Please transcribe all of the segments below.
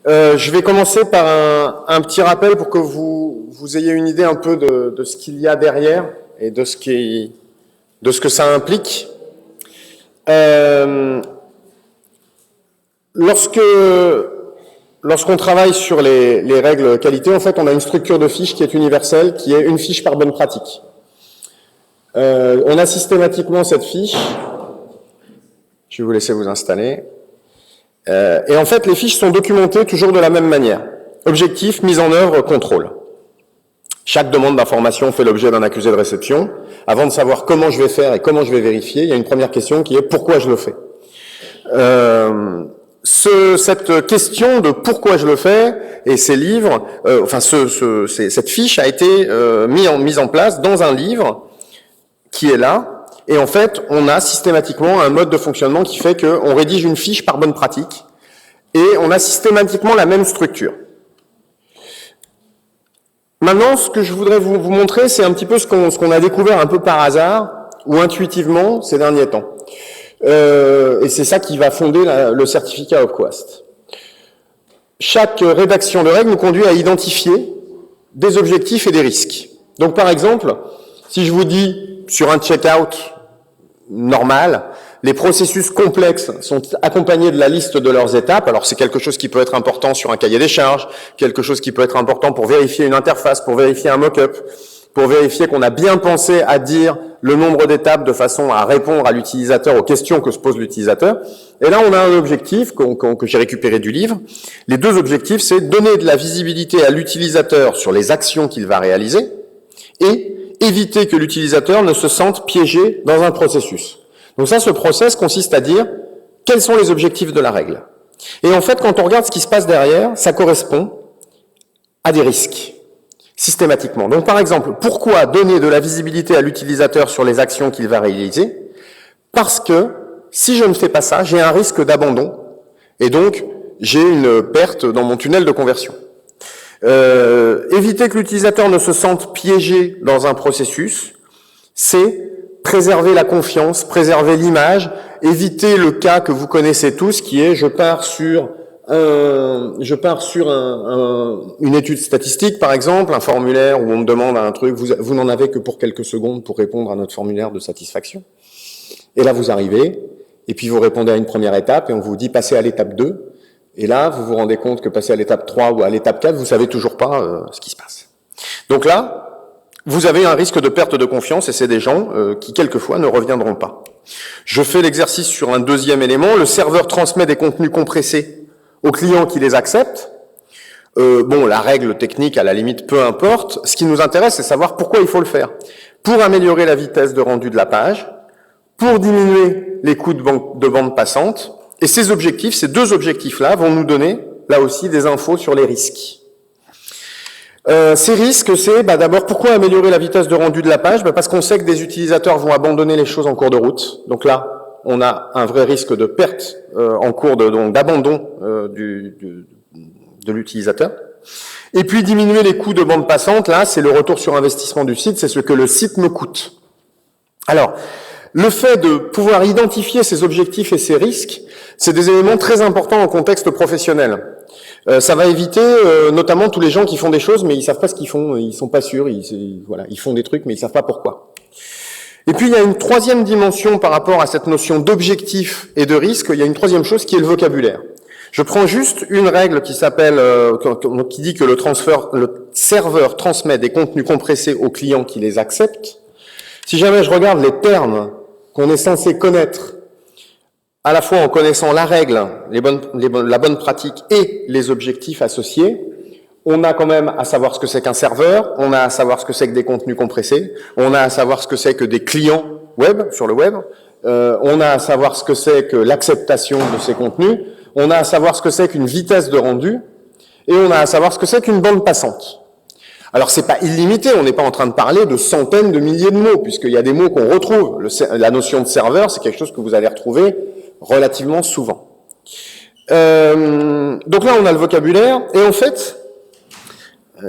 Je vais commencer par un petit rappel pour que vous ayez une idée un peu de ce qu'il y a derrière et de ce que ça implique. Lorsqu'on travaille sur les règles qualité, en fait, on a une structure de fiche qui est universelle, qui est une fiche par bonne pratique. On a systématiquement cette fiche. Je vais vous laisser vous installer. Et en fait, les fiches sont documentées toujours de la même manière. Objectif, mise en œuvre, contrôle. Chaque demande d'information fait l'objet d'un accusé de réception. Avant de savoir comment je vais faire et comment je vais vérifier, il y a une première question qui est pourquoi je le fais. Cette question de pourquoi je le fais et ces livres, cette fiche a été mise en place dans un livre qui est là. Et en fait, on a systématiquement un mode de fonctionnement qui fait qu'on rédige une fiche par bonne pratique et on a systématiquement la même structure. Maintenant, ce que je voudrais vous montrer, c'est un petit peu ce qu'on a découvert un peu par hasard ou intuitivement ces derniers temps. Et c'est ça qui va fonder le certificat OPQuest. Chaque rédaction de règles nous conduit à identifier des objectifs et des risques. Donc par exemple, si je vous dis sur un check-out normal, les processus complexes sont accompagnés de la liste de leurs étapes. Alors c'est quelque chose qui peut être important sur un cahier des charges, quelque chose qui peut être important pour vérifier une interface, pour vérifier un mock-up, pour vérifier qu'on a bien pensé à dire le nombre d'étapes de façon à répondre à l'utilisateur, aux questions que se pose l'utilisateur. Et là, on a un objectif que j'ai récupéré du livre. Les deux objectifs, c'est donner de la visibilité à l'utilisateur sur les actions qu'il va réaliser et éviter que l'utilisateur ne se sente piégé dans un processus. Donc ça, ce process consiste à dire quels sont les objectifs de la règle. Et en fait, quand on regarde ce qui se passe derrière, ça correspond à des risques, systématiquement. Donc par exemple, pourquoi donner de la visibilité à l'utilisateur sur les actions qu'il va réaliser? Parce que si je ne fais pas ça, j'ai un risque d'abandon et donc j'ai une perte dans mon tunnel de conversion. Éviter que l'utilisateur ne se sente piégé dans un processus, c'est préserver la confiance, préserver l'image, éviter le cas que vous connaissez tous, qui est je pars sur une étude statistique, par exemple, un formulaire où on me demande un truc, vous n'en avez que pour quelques secondes pour répondre à notre formulaire de satisfaction. Et là, vous arrivez, et puis vous répondez à une première étape, et on vous dit passez à l'étape 2. Et là, vous vous rendez compte que passer à l'étape 3 ou à l'étape 4, vous savez toujours pas ce qui se passe. Donc là, vous avez un risque de perte de confiance et c'est des gens qui, quelquefois, ne reviendront pas. Je fais l'exercice sur un deuxième élément. Le serveur transmet des contenus compressés aux clients qui les acceptent. La règle technique, à la limite, peu importe. Ce qui nous intéresse, c'est savoir pourquoi il faut le faire. Pour améliorer la vitesse de rendu de la page, pour diminuer les coûts de bande passante. Et ces objectifs, ces deux objectifs-là, vont nous donner, là aussi, des infos sur les risques. Ces risques, c'est d'abord pourquoi améliorer la vitesse de rendu de la page? Parce qu'on sait que des utilisateurs vont abandonner les choses en cours de route. Donc là, on a un vrai risque de perte en cours d'abandon de l'utilisateur. Et puis diminuer les coûts de bande passante, là, c'est le retour sur investissement du site, c'est ce que le site me coûte. Alors, le fait de pouvoir identifier ces objectifs et ces risques, c'est des éléments très importants en contexte professionnel. Ça va éviter notamment tous les gens qui font des choses mais ils savent pas ce qu'ils font, ils sont pas sûrs, ils font des trucs mais ils savent pas pourquoi. Et puis il y a une troisième dimension par rapport à cette notion d'objectif et de risque, il y a une troisième chose qui est le vocabulaire. Je prends juste une règle qui dit que le serveur transmet des contenus compressés aux clients qui les acceptent. Si jamais je regarde les termes qu'on est censé connaître, à la fois en connaissant la règle, la bonne pratique et les objectifs associés, on a quand même à savoir ce que c'est qu'un serveur, on a à savoir ce que c'est que des contenus compressés, on a à savoir ce que c'est que des clients web, sur le web, on a à savoir ce que c'est que l'acceptation de ces contenus, on a à savoir ce que c'est qu'une vitesse de rendu, et on a à savoir ce que c'est qu'une bande passante. Alors c'est pas illimité, on n'est pas en train de parler de centaines de milliers de mots, puisqu'il y a des mots qu'on retrouve. La notion de serveur, c'est quelque chose que vous allez retrouver relativement souvent. Donc là, on a le vocabulaire, et en fait,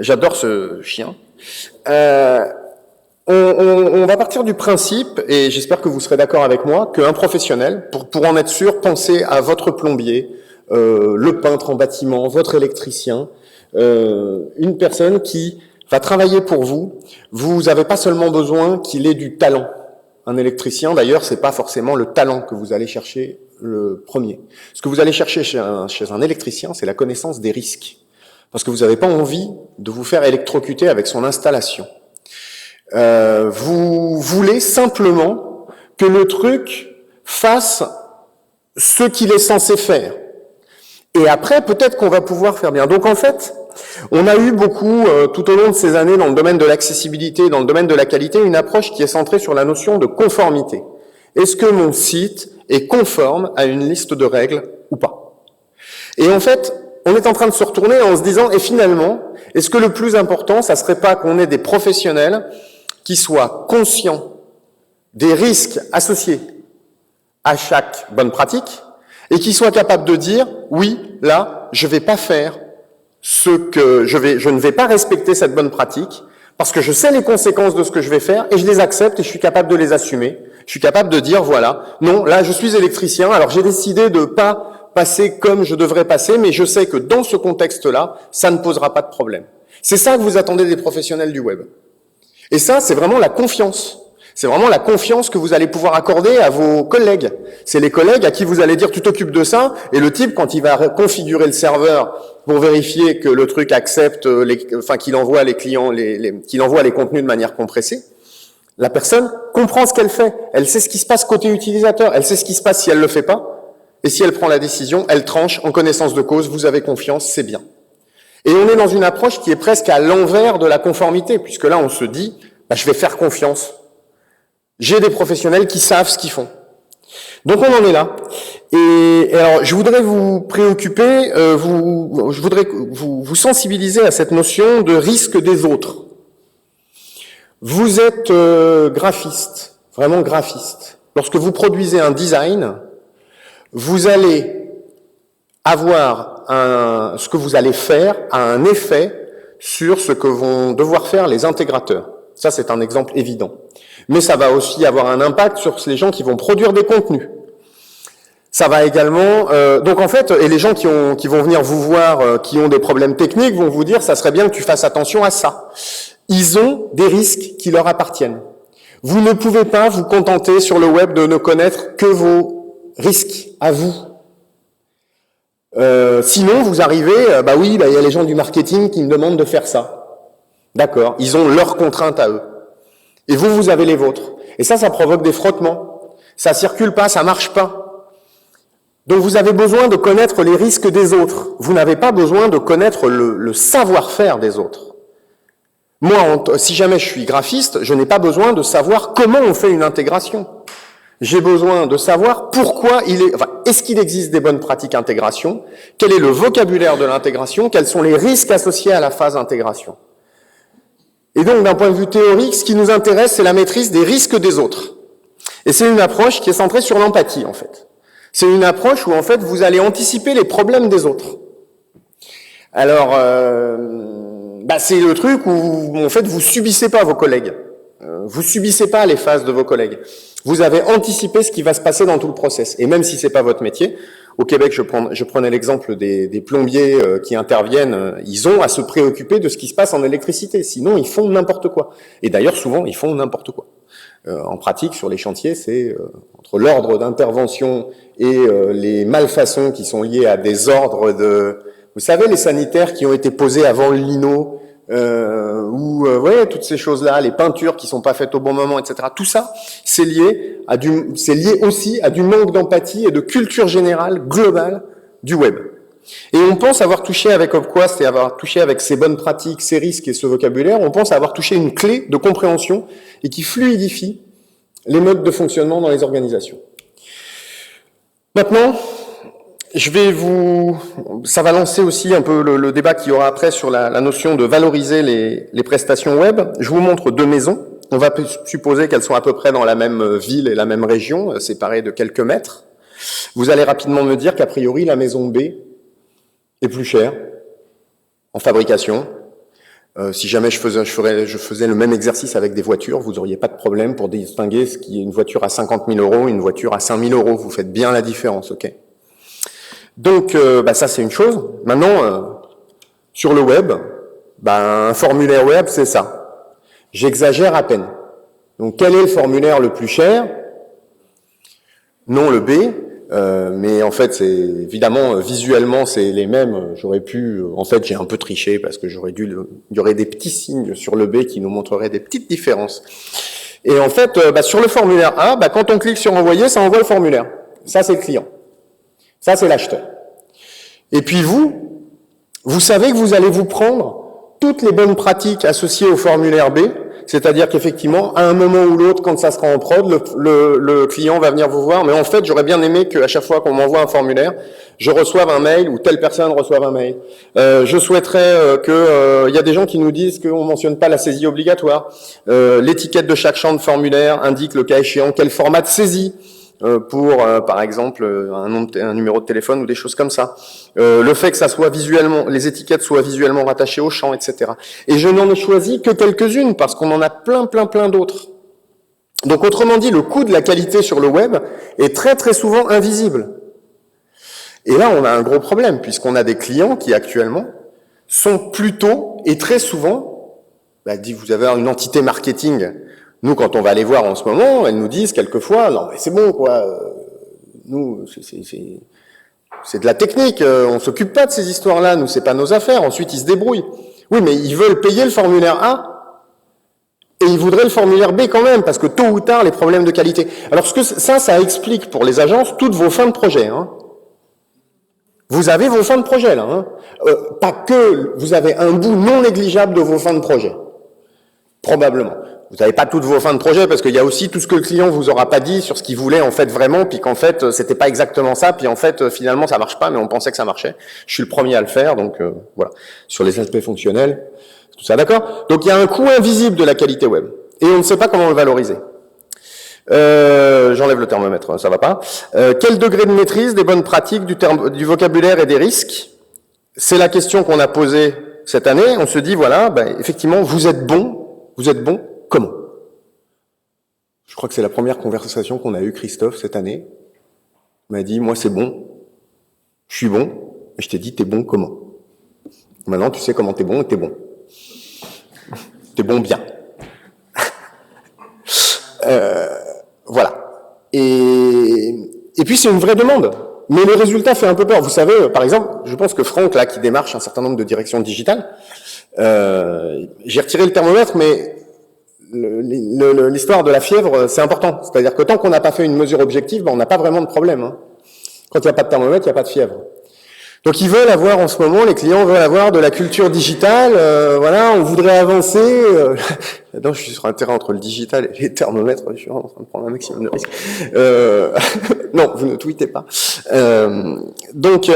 j'adore ce chien, on va partir du principe, et j'espère que vous serez d'accord avec moi, qu'un professionnel, pour en être sûr, pensez à votre plombier, le peintre en bâtiment, votre électricien, une personne qui va travailler pour vous. Vous n'avez pas seulement besoin qu'il ait du talent. Un électricien, d'ailleurs, c'est pas forcément le talent que vous allez chercher le premier. Ce que vous allez chercher chez un électricien, c'est la connaissance des risques. Parce que vous n'avez pas envie de vous faire électrocuter avec son installation. Vous voulez simplement que le truc fasse ce qu'il est censé faire. Et après, peut-être qu'on va pouvoir faire bien. Donc en fait, on a eu beaucoup, tout au long de ces années, dans le domaine de l'accessibilité, dans le domaine de la qualité, une approche qui est centrée sur la notion de conformité. Est-ce que mon site est conforme à une liste de règles ou pas? Et en fait, on est en train de se retourner en se disant, et finalement, est-ce que le plus important, ça serait pas qu'on ait des professionnels qui soient conscients des risques associés à chaque bonne pratique et qui soient capables de dire, oui, là, je vais pas faire je ne vais pas respecter cette bonne pratique parce que je sais les conséquences de ce que je vais faire et je les accepte et je suis capable de les assumer. Je suis capable de dire, voilà, non, là, je suis électricien, alors j'ai décidé de pas passer comme je devrais passer, mais je sais que dans ce contexte-là, ça ne posera pas de problème. C'est ça que vous attendez des professionnels du web. Et ça, c'est vraiment la confiance. C'est vraiment la confiance que vous allez pouvoir accorder à vos collègues. C'est les collègues à qui vous allez dire tu t'occupes de ça, et le type, quand il va configurer le serveur pour vérifier que le truc accepte, qu'il envoie les clients, qu'il envoie les contenus de manière compressée, la personne comprend ce qu'elle fait. Elle sait ce qui se passe côté utilisateur. Elle sait ce qui se passe si elle le fait pas. Et si elle prend la décision, elle tranche en connaissance de cause. Vous avez confiance, c'est bien. Et on est dans une approche qui est presque à l'envers de la conformité, puisque là, on se dit, je vais faire confiance. J'ai des professionnels qui savent ce qu'ils font. Donc on en est là. Et alors je voudrais vous préoccuper, je voudrais vous sensibiliser à cette notion de risque des autres. Vous êtes graphiste, vraiment graphiste. Lorsque vous produisez un design, vous allez avoir ce que vous allez faire a un effet sur ce que vont devoir faire les intégrateurs. Ça, c'est un exemple évident. Mais ça va aussi avoir un impact sur les gens qui vont produire des contenus. Ça va également... donc en fait, et les gens qui vont venir vous voir, qui ont des problèmes techniques, vont vous dire, ça serait bien que tu fasses attention à ça. Ils ont des risques qui leur appartiennent. Vous ne pouvez pas vous contenter sur le web de ne connaître que vos risques à vous. Sinon, vous arrivez, il y a les gens du marketing qui me demandent de faire ça. D'accord, ils ont leurs contraintes à eux. Et vous avez les vôtres. Et ça provoque des frottements. Ça circule pas, ça marche pas. Donc vous avez besoin de connaître les risques des autres. Vous n'avez pas besoin de connaître le savoir-faire des autres. Moi, si jamais je suis graphiste, je n'ai pas besoin de savoir comment on fait une intégration. J'ai besoin de savoir pourquoi est-ce qu'il existe des bonnes pratiques intégration, quel est le vocabulaire de l'intégration, quels sont les risques associés à la phase intégration. Et donc, d'un point de vue théorique, ce qui nous intéresse, c'est la maîtrise des risques des autres. Et c'est une approche qui est centrée sur l'empathie, en fait. C'est une approche où, en fait, vous allez anticiper les problèmes des autres. Alors, c'est le truc où, en fait, vous subissez pas vos collègues. Vous subissez pas les phases de vos collègues. Vous avez anticipé ce qui va se passer dans tout le process. Et même si c'est pas votre métier, au Québec, je prenais l'exemple des plombiers qui interviennent, ils ont à se préoccuper de ce qui se passe en électricité. Sinon, ils font n'importe quoi. Et d'ailleurs, souvent, ils font n'importe quoi. En pratique, sur les chantiers, c'est entre l'ordre d'intervention et les malfaçons qui sont liées à des ordres de... Vous savez, les sanitaires qui ont été posés avant le lino, toutes ces choses-là, les peintures qui sont pas faites au bon moment, etc. Tout ça, c'est lié aussi à du manque d'empathie et de culture générale, globale, du web. Et on pense avoir touché avec Opquast et avoir touché avec ces bonnes pratiques, ces risques et ce vocabulaire, on pense avoir touché une clé de compréhension et qui fluidifie les modes de fonctionnement dans les organisations. Maintenant, ça va lancer aussi un peu le débat qu'il y aura après sur la notion de valoriser les prestations web. Je vous montre deux maisons. On va supposer qu'elles sont à peu près dans la même ville et la même région, séparées de quelques mètres. Vous allez rapidement me dire qu'a priori, la maison B est plus chère en fabrication. Si jamais je faisais le même exercice avec des voitures, vous n'auriez pas de problème pour distinguer ce qui est une voiture à 50 000 €, une voiture à 5 000 €. Vous faites bien la différence, ok ? Donc, ça c'est une chose. Maintenant, sur le web, un formulaire web, c'est ça. J'exagère à peine. Donc, quel est le formulaire le plus cher? Non, le B. Mais en fait, c'est évidemment visuellement c'est les mêmes. J'aurais pu, en fait, j'ai un peu triché parce que il y aurait des petits signes sur le B qui nous montreraient des petites différences. Et en fait, sur le formulaire A, quand on clique sur envoyer, ça envoie le formulaire. Ça c'est le client. Ça c'est l'acheteur. Et puis vous savez que vous allez vous prendre toutes les bonnes pratiques associées au formulaire B. C'est-à-dire qu'effectivement, à un moment ou l'autre, quand ça sera en prod, le client va venir vous voir. Mais en fait, j'aurais bien aimé qu'à chaque fois qu'on m'envoie un formulaire, je reçoive un mail ou telle personne reçoive un mail. Je souhaiterais il y a des gens qui nous disent qu'on mentionne pas la saisie obligatoire. L'étiquette de chaque champ de formulaire indique le cas échéant quel format de saisie. Pour, par exemple, un numéro de téléphone ou des choses comme ça. Le fait que ça soit visuellement, les étiquettes soient visuellement rattachées au champ, etc. Et je n'en ai choisi que quelques-unes parce qu'on en a plein d'autres. Donc, autrement dit, le coût de la qualité sur le web est très très souvent invisible. Et là, on a un gros problème puisqu'on a des clients qui actuellement sont plutôt et très souvent, vous avez une entité marketing. Nous, quand on va les voir en ce moment, elles nous disent quelquefois, non mais c'est bon quoi, nous c'est de la technique, on s'occupe pas de ces histoires-là, nous c'est pas nos affaires, ensuite ils se débrouillent. Oui mais ils veulent payer le formulaire A, et ils voudraient le formulaire B quand même, parce que tôt ou tard, les problèmes de qualité. Alors ça explique pour les agences toutes vos fins de projet. Vous avez vos fins de projet là. Pas que, vous avez un bout non négligeable de vos fins de projet. Probablement. Vous n'avez pas toutes vos fins de projet parce qu'il y a aussi tout ce que le client vous aura pas dit sur ce qu'il voulait en fait vraiment, puis qu'en fait c'était pas exactement ça, puis en fait finalement ça marche pas, mais on pensait que ça marchait. Je suis le premier à le faire, donc voilà. Sur les aspects fonctionnels, tout ça, d'accord. Donc il y a un coût invisible de la qualité web et on ne sait pas comment le valoriser. J'enlève le thermomètre, ça va pas. Quel degré de maîtrise des bonnes pratiques, du vocabulaire et des risques? C'est la question qu'on a posée cette année. On se dit voilà, effectivement, vous êtes bon comment? Je crois que c'est la première conversation qu'on a eue, Christophe, cette année. Il m'a dit, moi c'est bon, je suis bon, et je t'ai dit, t'es bon comment? Maintenant, tu sais comment t'es bon, et t'es bon. T'es bon bien. Voilà. Et puis c'est une vraie demande. Mais le résultat fait un peu peur. Vous savez, par exemple, je pense que Franck, là, qui démarche un certain nombre de directions digitales, j'ai retiré le thermomètre, mais l'histoire de la fièvre, c'est important. C'est-à-dire que tant qu'on n'a pas fait une mesure objective, on n'a pas vraiment de problème. Quand il n'y a pas de thermomètre, il n'y a pas de fièvre. Donc ils veulent avoir en ce moment, les clients veulent avoir de la culture digitale, voilà, on voudrait avancer. Non, je suis sur un terrain entre le digital et les thermomètres, je suis en train de prendre un maximum de risques. Non, vous ne tweetez pas. Donc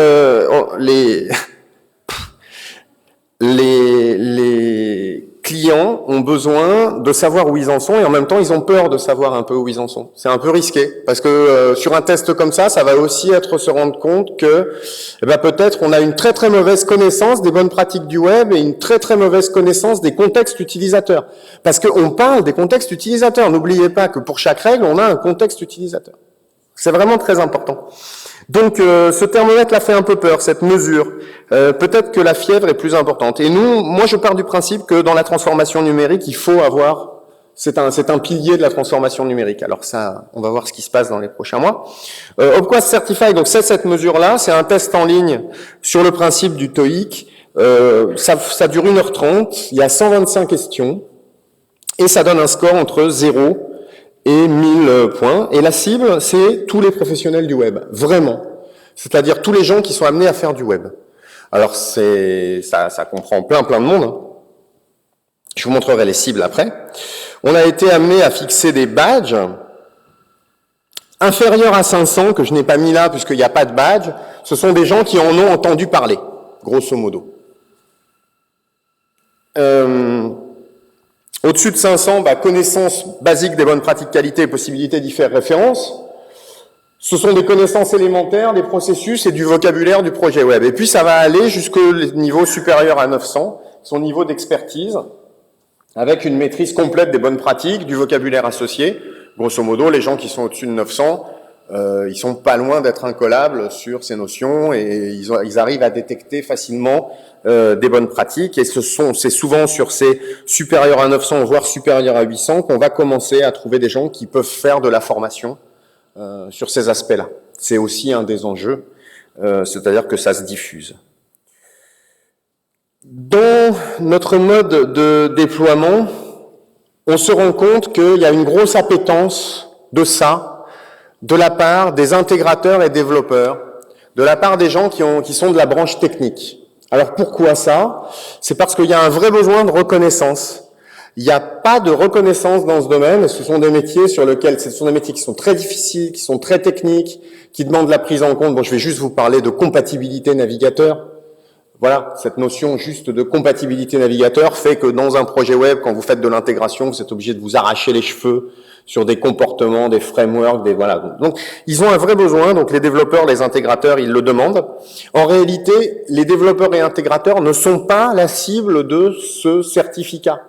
les clients ont besoin de savoir où ils en sont et en même temps ils ont peur de savoir un peu où ils en sont. C'est un peu risqué parce que sur un test comme ça va aussi être se rendre compte que peut-être on a une très très mauvaise connaissance des bonnes pratiques du web et une très très mauvaise connaissance des contextes utilisateurs. Parce qu'on parle des contextes utilisateurs. N'oubliez pas que pour chaque règle, on a un contexte utilisateur. C'est vraiment très important. Donc ce thermomètre l'a fait un peu peur, cette mesure. Peut-être que la fièvre est plus importante. Et moi je pars du principe que dans la transformation numérique, il faut avoir, c'est un pilier de la transformation numérique. Alors ça, on va voir ce qui se passe dans les prochains mois. Opquast Certify, donc c'est cette mesure-là, c'est un test en ligne sur le principe du TOEIC. Ça dure 1h30, il y a 125 questions, et ça donne un score entre 0 et 1000 points. Et la cible, c'est tous les professionnels du web, vraiment. C'est-à-dire tous les gens qui sont amenés à faire du web. Alors ça comprend plein de monde. Je vous montrerai les cibles après. On a été amené à fixer des badges inférieurs à 500, que je n'ai pas mis là puisqu'il n'y a pas de badge. Ce sont des gens qui en ont entendu parler, grosso modo. Au-dessus de 500, connaissances basiques des bonnes pratiques qualité et possibilité d'y faire référence. Ce sont des connaissances élémentaires, des processus et du vocabulaire du projet web. Et puis ça va aller jusqu'au niveau supérieur à 900, son niveau d'expertise, avec une maîtrise complète des bonnes pratiques, du vocabulaire associé. Grosso modo, les gens qui sont au-dessus de 900 ils sont pas loin d'être incollables sur ces notions et ils arrivent à détecter facilement des bonnes pratiques. Et c'est souvent sur ces supérieurs à 900, voire supérieurs à 800, qu'on va commencer à trouver des gens qui peuvent faire de la formation sur ces aspects-là. C'est aussi un des enjeux, c'est-à-dire que ça se diffuse. Dans notre mode de déploiement, on se rend compte qu'il y a une grosse appétence de ça, de la part des intégrateurs et développeurs, de la part des gens qui sont de la branche technique. Alors pourquoi ça? C'est parce qu'il y a un vrai besoin de reconnaissance. Il n'y a pas de reconnaissance dans ce domaine, et ce sont des métiers qui sont très difficiles, qui sont très techniques, qui demandent la prise en compte. Bon, je vais juste vous parler de compatibilité navigateur. Voilà, cette notion juste de compatibilité navigateur fait que dans un projet web, quand vous faites de l'intégration, vous êtes obligé de vous arracher les cheveux sur des comportements, des frameworks, voilà. Donc, ils ont un vrai besoin, donc les développeurs, les intégrateurs, ils le demandent. En réalité, les développeurs et intégrateurs ne sont pas la cible de ce certificat.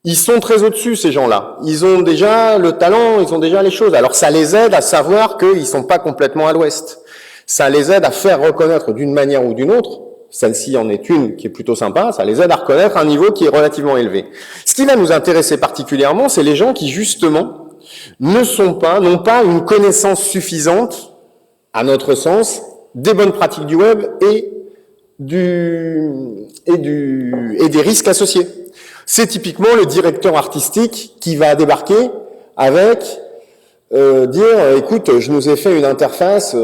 Ils sont très au-dessus, ces gens-là. Ils ont déjà le talent, ils ont déjà les choses. Alors, ça les aide à savoir qu'ils sont pas complètement à l'ouest. Ça les aide à faire reconnaître d'une manière ou d'une autre, celle-ci en est une qui est plutôt sympa, ça les aide à reconnaître un niveau qui est relativement élevé. Ce qui va nous intéresser particulièrement, c'est les gens qui, justement, n'ont pas une connaissance suffisante, à notre sens, des bonnes pratiques du web et des risques associés. C'est typiquement le directeur artistique qui va débarquer avec dire, écoute, je nous ai fait une interface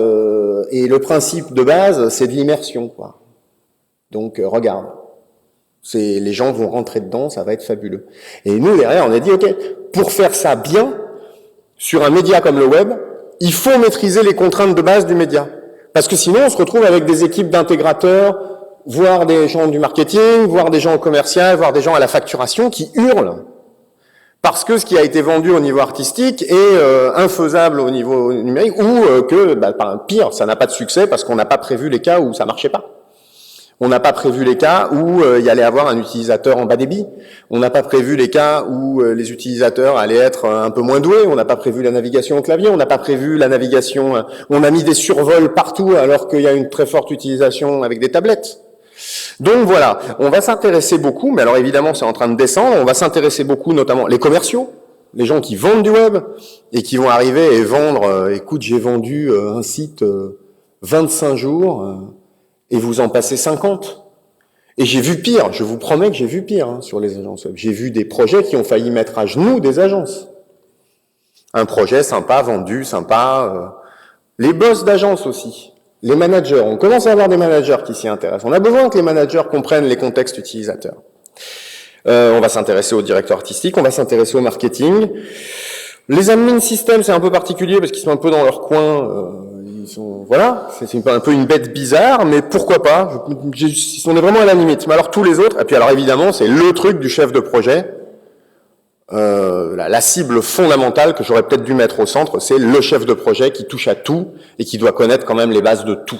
et le principe de base, c'est de l'immersion, quoi. Donc, regarde. Les gens vont rentrer dedans, ça va être fabuleux. Et nous, derrière, on a dit, OK, pour faire ça bien, sur un média comme le web, il faut maîtriser les contraintes de base du média. Parce que sinon, on se retrouve avec des équipes d'intégrateurs, voire des gens du marketing, voire des gens au commercial, voire des gens à la facturation qui hurlent. Parce que ce qui a été vendu au niveau artistique est infaisable au niveau numérique, ou pire, ça n'a pas de succès parce qu'on n'a pas prévu les cas où ça marchait pas. On n'a pas prévu les cas où il y allait avoir un utilisateur en bas débit. On n'a pas prévu les cas où les utilisateurs allaient être un peu moins doués. On n'a pas prévu la navigation au clavier. On n'a pas prévu la navigation. On a mis des survols partout alors qu'il y a une très forte utilisation avec des tablettes. Donc voilà, on va s'intéresser beaucoup, mais alors évidemment c'est en train de descendre, on va s'intéresser beaucoup notamment les commerciaux, les gens qui vendent du web et qui vont arriver et vendre, écoute, j'ai vendu un site 25 jours et vous en passez 50. Et j'ai vu pire, je vous promets que j'ai vu pire sur les agences web. J'ai vu des projets qui ont failli mettre à genoux des agences. Un projet sympa, vendu, sympa. Les boss d'agence aussi. Les managers, on commence à avoir des managers qui s'y intéressent. On a besoin que les managers comprennent les contextes utilisateurs. On va s'intéresser au directeur artistique, on va s'intéresser au marketing. Les admin systèmes, c'est un peu particulier parce qu'ils sont un peu dans leur coin. C'est un peu une bête bizarre, mais pourquoi pas. On est vraiment à la limite. Mais alors tous les autres, et puis alors évidemment, c'est le truc du chef de projet. La cible fondamentale que j'aurais peut-être dû mettre au centre, c'est le chef de projet qui touche à tout et qui doit connaître quand même les bases de tout.